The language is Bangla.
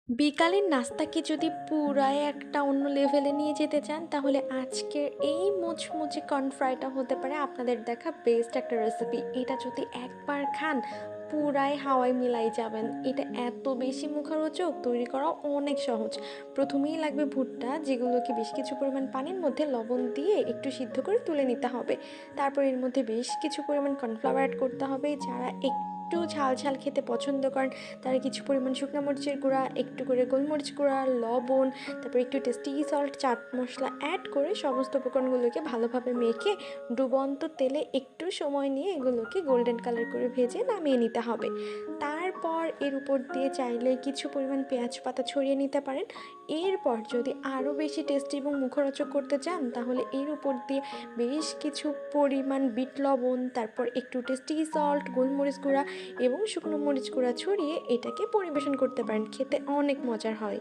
বিকালের নাস্তাকে যদি পুরাই একটা অন্য লেভেলে নিয়ে যেতে চান, তাহলে আজকের এই মুচমুচে কর্ন ফ্রাইটা হতে পারে আপনাদের দেখা বেস্ট একটা রেসিপি। এটা যদি একবার খান, পুরাই হাওয়ায় মিলাই যাবেন। এটা এত বেশি মুখরোচক, তৈরি করা অনেক সহজ। প্রথমেই লাগবে ভুট্টা, যেগুলোকে বেশ কিছু পরিমাণ পানির মধ্যে লবণ দিয়ে একটু সিদ্ধ করে তুলে নিতে হবে। তারপর এর মধ্যে বেশ কিছু পরিমাণ কর্নফ্লাওয়ার অ্যাড করতে হবে। যারা একটু ঝাল ঝাল খেতে পছন্দ করেন, তার কিছু পরিমাণ শুকনো মরিচের গুঁড়া, একটু করে গোলমরিচ গুঁড়া, লবণ, তারপর একটু tasty salt, chaat masala add করে সমস্ত উপকরণগুলোকে ভালোভাবে মেখে ডুবন্ত তেলে একটু সময় নিয়ে এগুলোকে গোল্ডেন কালার করে ভেজে নামিয়ে নিতে হবে। তারপর এর উপর দিয়ে চাইলে কিছু পরিমাণ পেঁয়াজ পাতা ছড়িয়ে নিতে পারেন। এরপর যদি আরও বেশি টেস্টি এবং মুখরোচক করতে চান, তাহলে এর উপর দিয়ে বেশ কিছু পরিমাণ বিট লবণ, তারপর একটু টেস্টি সল্ট, গোলমরিচ গুঁড়া এবং শুকনো মরিচ গুঁড়া ছড়িয়ে এটাকে পরিবেশন করতে পারেন। খেতে অনেক মজার হয়।